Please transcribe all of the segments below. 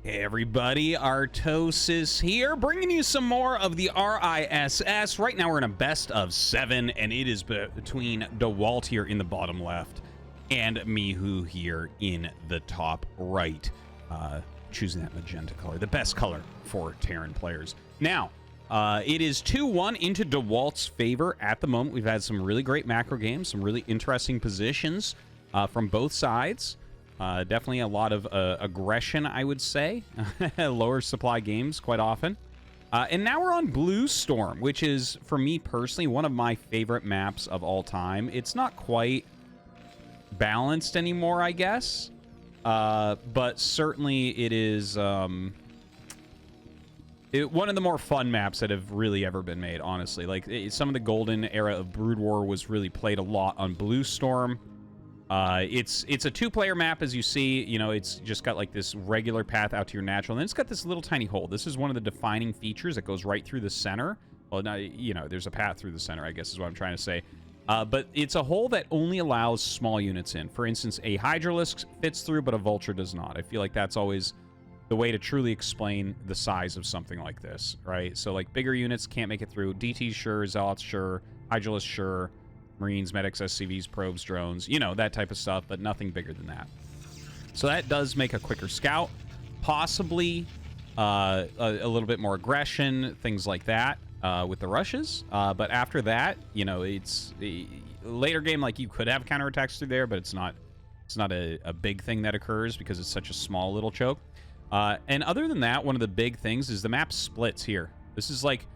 Hey everybody, Artosis here, bringing you some more of the RISS. Right now we're in a best of 7, and it is between Dewalt here in the bottom left and Mihu here in the top right. Choosing that magenta color, the best color for Terran players. Now, it is 2-1 into Dewalt's favor at the moment. We've had some really great macro games, some really interesting positions from both sides. Definitely a lot of aggression, I would say. Lower supply games quite often. And now we're on Blue Storm, which is, for me personally, one of my favorite maps of all time. It's not quite balanced anymore, I guess. But certainly it is one of the more fun maps that have really ever been made, honestly. Like, some of the golden era of Brood War was really played a lot on Blue Storm. It's a two-player map, as you see. You know, it's just got like this regular path out to your natural, and then it's got this little tiny hole. This is one of the defining features that goes right through the center. Well, now, you know, there's a path through the center, I guess is what I'm trying to say. But it's a hole that only allows small units in. For instance, a Hydralisk fits through, but a Vulture does not. I feel like that's always the way to truly explain the size of something like this, right? So, like, bigger units can't make it through. DTs, sure. Zealots, sure. Hydralisk, sure. Marines, medics, SCVs, probes, drones, you know, that type of stuff, but nothing bigger than that. So that does make a quicker scout, possibly a little bit more aggression, things like that with the rushes. But after that, you know, it's a later game, like, you could have counterattacks through there, but it's not a big thing that occurs because it's such a small little choke. And other than that, one of the big things is the map splits here. This is like,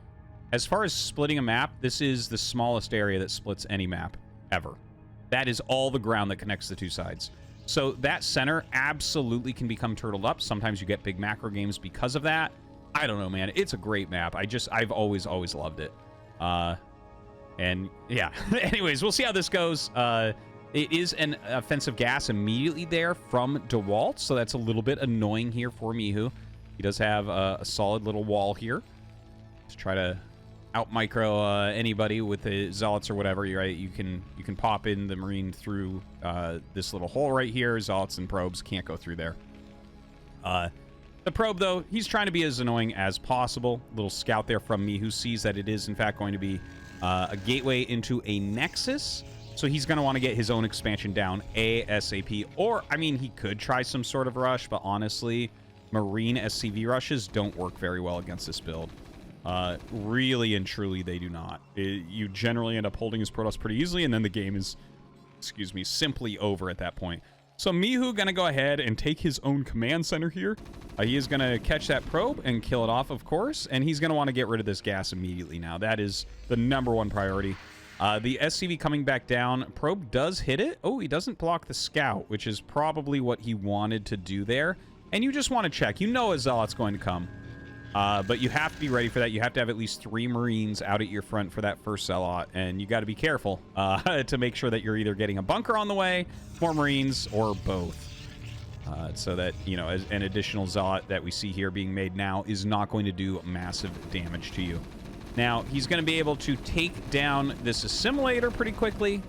as far as splitting a map, this is the smallest area that splits any map ever. That is all the ground that connects the two sides. So that center absolutely can become turtled up. Sometimes you get big macro games because of that. I don't know, man. It's a great map. I've always loved it. And yeah, anyways, we'll see how this goes. It is an offensive gas immediately there from Dewalt, so that's a little bit annoying here for Mihu. He does have a solid little wall here to try to out micro anybody with the zealots or whatever. You're right. You can pop in the marine through this little hole right here. Zealots and probes can't go through there. The probe, though, he's trying to be as annoying as possible. Little scout there from me who sees that it is in fact going to be a gateway into a nexus. So he's going to want to get his own expansion down ASAP. Or, I mean, he could try some sort of rush, but honestly, marine SCV rushes don't work very well against this build. Really and truly, they do not. You generally end up holding his Protoss pretty easily, and then the game is, excuse me, simply over at that point. So Mihu gonna go ahead and take his own command center here. He is gonna catch that probe and kill it off, of course, and he's gonna want to get rid of this gas immediately now. That is the #1 priority. The SCV coming back down. Probe does hit it. Oh, he doesn't block the scout, which is probably what he wanted to do there. And you just want to check. You know a zealot's going to come. But you have to be ready for that. You have to have at least 3 Marines out at your front for that first zealot, and you got to be careful to make sure that you're either getting a bunker on the way, more Marines, or both. So that, you know, as an additional zealot that we see here being made now is not going to do massive damage to you. Now, he's going to be able to take down this assimilator pretty quickly.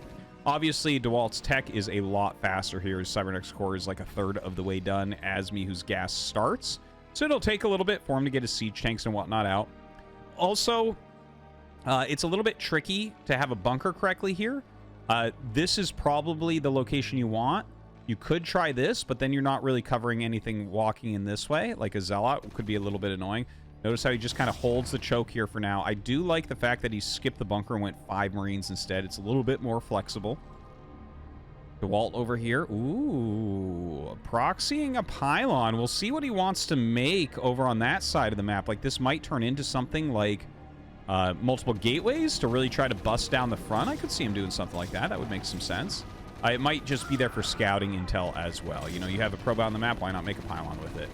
Obviously, Dewalt's tech is a lot faster here. His cybernetics core is like a third of the way done as Mihu's gas starts. So it'll take a little bit for him to get his siege tanks and whatnot out. Also, it's a little bit tricky to have a bunker correctly here. This is probably the location you want. You could try this, but then you're not really covering anything walking in this way, like a zealot. It could be a little bit annoying. Notice how he just kind of holds the choke here for now. I do like the fact that he skipped the bunker and went 5 Marines instead. It's a little bit more flexible. Dewalt over here. Ooh, proxying a pylon. We'll see what he wants to make over on that side of the map. Like, this might turn into something like multiple gateways to really try to bust down the front. I could see him doing something like that. That would make some sense. It might just be there for scouting intel as well. You know, you have a probe out on the map. Why not make a pylon with it?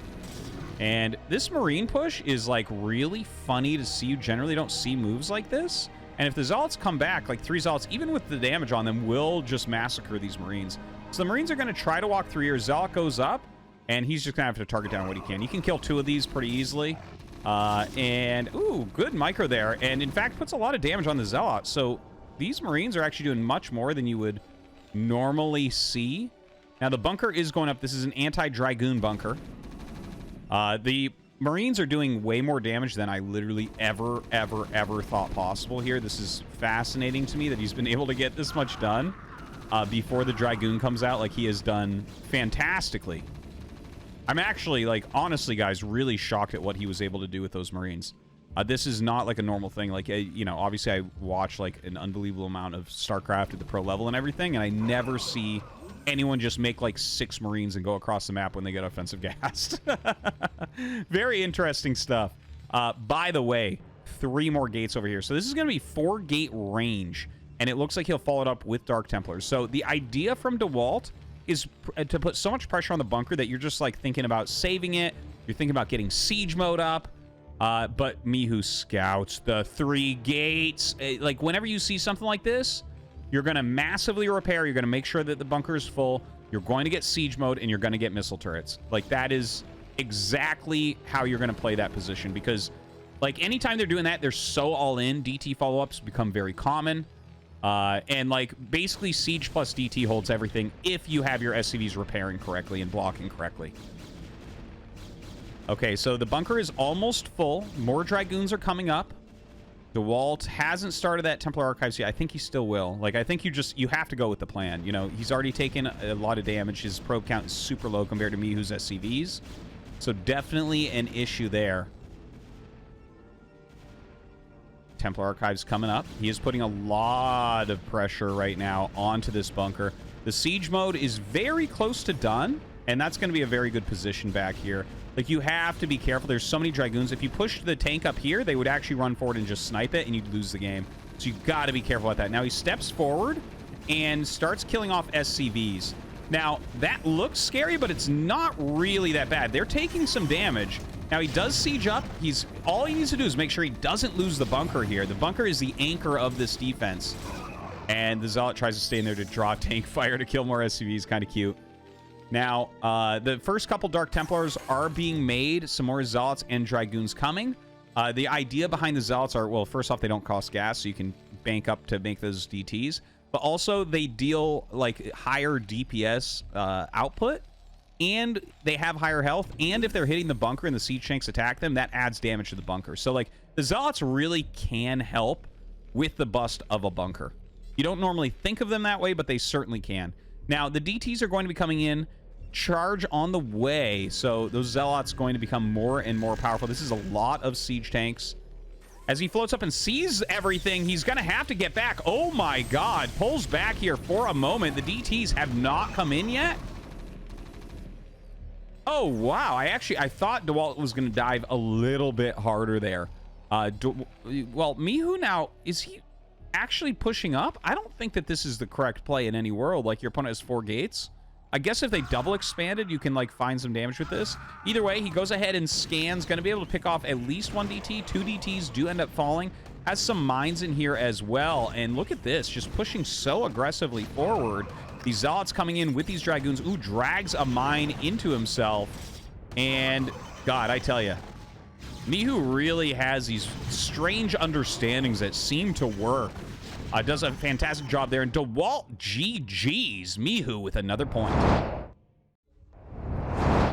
And this Marine push is, like, really funny to see. You generally don't see moves like this. And if the Zealots come back, like 3 Zealots, even with the damage on them, will just massacre these Marines. So the Marines are going to try to walk through here. Zealot goes up, and he's just going to have to target down what he can. You can kill 2 of these pretty easily. Ooh, good micro there. And, in fact, puts a lot of damage on the Zealot. So these Marines are actually doing much more than you would normally see. Now, the bunker is going up. This is an anti-Dragoon bunker. The Marines are doing way more damage than I literally ever thought possible here. This is fascinating to me that he's been able to get this much done before the Dragoon comes out. Like, he has done fantastically. I'm actually, like, honestly, guys, really shocked at what he was able to do with those Marines. This is not, like, a normal thing. Like, you know, obviously I watch, like, an unbelievable amount of StarCraft at the pro level and everything, and I never see anyone just make, like, 6 Marines and go across the map when they get offensive gassed. Very interesting stuff. By the way, 3 more gates over here. So this is going to be 4-gate range, and it looks like he'll follow it up with Dark Templars. So the idea from Dewalt is to put so much pressure on the bunker that you're just, like, thinking about saving it. You're thinking about getting siege mode up. But Mihu scouts the 3 gates. Like, whenever you see something like this, you're going to massively repair. You're going to make sure that the bunker is full. You're going to get siege mode, and you're going to get missile turrets. Like, that is exactly how you're going to play that position. Because, like, anytime they're doing that, they're so all in. DT follow-ups become very common. And, like, basically siege plus DT holds everything if you have your SCVs repairing correctly and blocking correctly. Okay, so the bunker is almost full. More Dragoons are coming up. Dewalt hasn't started that Templar Archives yet. I think he still will. Like, I think you have to go with the plan. You know, he's already taken a lot of damage. His probe count is super low compared to Mihu's SCVs. So definitely an issue there. Templar Archives coming up. He is putting a lot of pressure right now onto this bunker. The siege mode is very close to done, and that's going to be a very good position back here. Like, you have to be careful. There's so many Dragoons. If you pushed the tank up here, they would actually run forward and just snipe it, and you'd lose the game. So you've got to be careful about that. Now he steps forward and starts killing off SCVs. Now, that looks scary, but it's not really that bad. They're taking some damage. Now, he does siege up. All he needs to do is make sure he doesn't lose the bunker here. The bunker is the anchor of this defense. And the Zealot tries to stay in there to draw tank fire to kill more SCVs. Kind of cute. Now, the first couple Dark Templars are being made. Some more Zealots and Dragoons coming. The idea behind the Zealots are, well, first off, they don't cost gas, so you can bank up to make those DTs. But also, they deal, like, higher DPS output, and they have higher health. And if they're hitting the bunker and the siege tanks attack them, that adds damage to the bunker. So, like, the Zealots really can help with the bust of a bunker. You don't normally think of them that way, but they certainly can. Now, the DTs are going to be coming in. Charge on the way, so those Zealots going to become more and more powerful. This is a lot of siege tanks. As he floats up and sees everything, he's going to have to get back. Oh my god, pulls back here for a moment. The DTs have not come in yet. Oh wow, I thought Dewalt was going to dive a little bit harder there. Well, Mihu now, is he actually pushing up? I don't think that this is the correct play in any world. Like, your opponent has 4 gates. I guess if they double expanded, you can, like, find some damage with this. Either way, he goes ahead and scans. Going to be able to pick off at least 1 DT. 2 DTs do end up falling. Has some mines in here as well. And look at this. Just pushing so aggressively forward. These Zealots coming in with these Dragoons. Ooh, drags a mine into himself. And, God, I tell you, Mihu really has these strange understandings that seem to work. Does a fantastic job there. And Dewalt GG's Mihu with another point.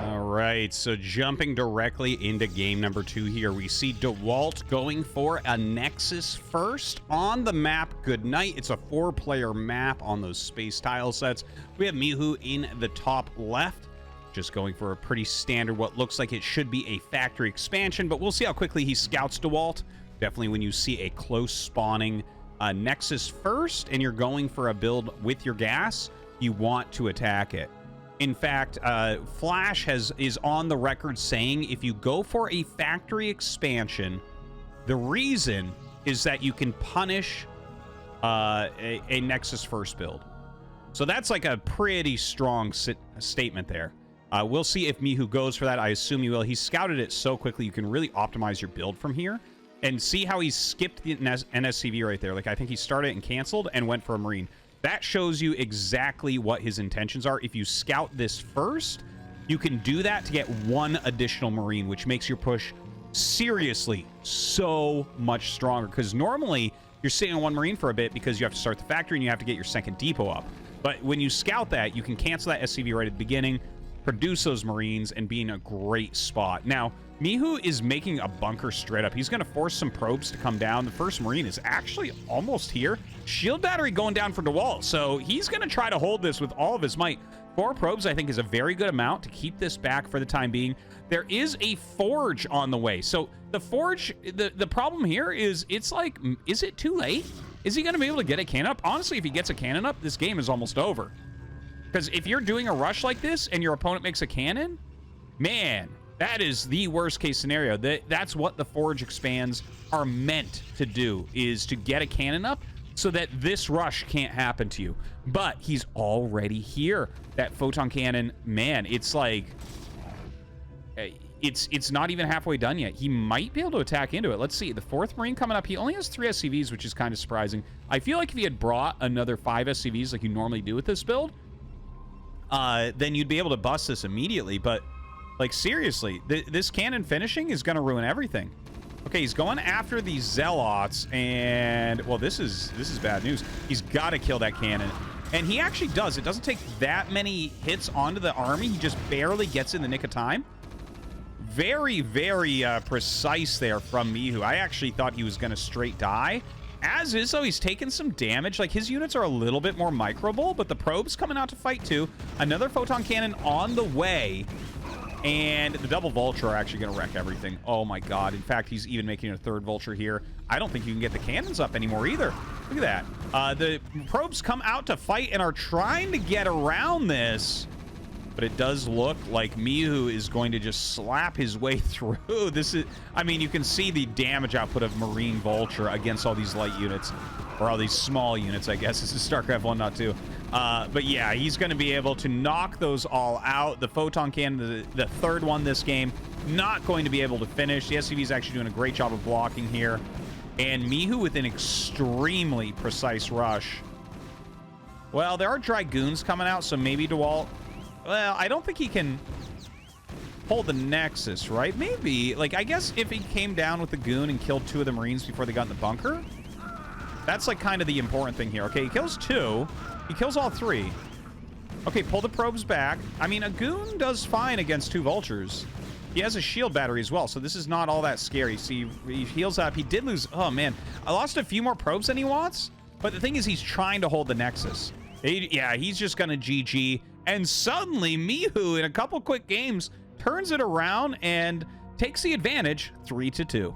All right, so jumping directly into game number 2 here, we see Dewalt going for a Nexus first on the map Goodnight. It's a 4-player map on those space tile sets. We have Mihu in the top left, just going for a pretty standard, what looks like it should be a factory expansion, but we'll see how quickly he scouts Dewalt. Definitely when you see a close spawning Nexus first and you're going for a build with your gas, you want to attack it. In fact, Flash is on the record saying if you go for a factory expansion, the reason is that you can punish a Nexus first build. So that's like a pretty strong statement there. We'll see if Mihu goes for that. I assume he will. He scouted it so quickly you can really optimize your build from here. And see how he skipped the NSCV right there. Like, I think he started and canceled and went for a Marine. That shows you exactly what his intentions are. If you scout this first, you can do that to get 1 additional Marine, which makes your push seriously so much stronger. Because normally, you're sitting on 1 Marine for a bit because you have to start the factory and you have to get your 2nd depot up. But when you scout that, you can cancel that SCV right at the beginning, produce those Marines, and be in a great spot. Now, Mihu is making a bunker straight up. He's going to force some probes to come down. The first Marine is actually almost here. Shield battery going down for Dewalt, so he's going to try to hold this with all of his might. 4 probes, I think, is a very good amount to keep this back for the time being. There is a forge on the way. So the forge, the problem here is it's like, is it too late? Is he going to be able to get a cannon up? Honestly, if he gets a cannon up, this game is almost over. Because if you're doing a rush like this and your opponent makes a cannon, man, that is the worst case scenario. That's what the forge expands are meant to do, is to get a cannon up so that this rush can't happen to you. But he's already here. That photon cannon, man, it's like, it's not even halfway done yet. He might be able to attack into it. Let's see. The 4th Marine coming up. He only has 3 SCVs, which is kind of surprising. I feel like if he had brought another 5 SCVs like you normally do with this build, then you'd be able to bust this immediately. But, like, seriously, this cannon finishing is going to ruin everything. Okay, he's going after these Zealots, and, well, this is bad news. He's got to kill that cannon. And he actually does. It doesn't take that many hits onto the army. He just barely gets in the nick of time. Very, very precise there from Mihu. I actually thought he was going to straight die. As is, though, he's taken some damage. Like, his units are a little bit more microable, but the probe's coming out to fight, too. Another photon cannon on the way. And the double vulture are actually going to wreck everything. Oh, my God. In fact, he's even making a 3rd vulture here. I don't think you can get the cannons up anymore, either. Look at that. The probes come out to fight and are trying to get around this. But it does look like Mihu is going to just slap his way through. This is, I mean, you can see the damage output of Marine Vulture against all these light units, or all these small units, I guess. This is StarCraft 1.2. But yeah, he's going to be able to knock those all out. The photon cannon, the 3rd one this game, not going to be able to finish. The SCV is actually doing a great job of blocking here. And Mihu with an extremely precise rush. Well, there are Dragoons coming out, so maybe Dewalt... Well, I don't think he can hold the Nexus, right? Maybe. Like, I guess if he came down with the Goon and killed 2 of the Marines before they got in the bunker, that's, like, kind of the important thing here. Okay, he kills 2. He kills all 3. Okay, pull the probes back. I mean, a Goon does fine against 2 Vultures. He has a shield battery as well, so this is not all that scary. See, he heals up. He did lose... Oh, man. I lost a few more probes than he wants, but the thing is he's trying to hold the Nexus. Yeah, he's just going to GG. And suddenly, Mihu, in a couple quick games, turns it around and takes the advantage 3-2.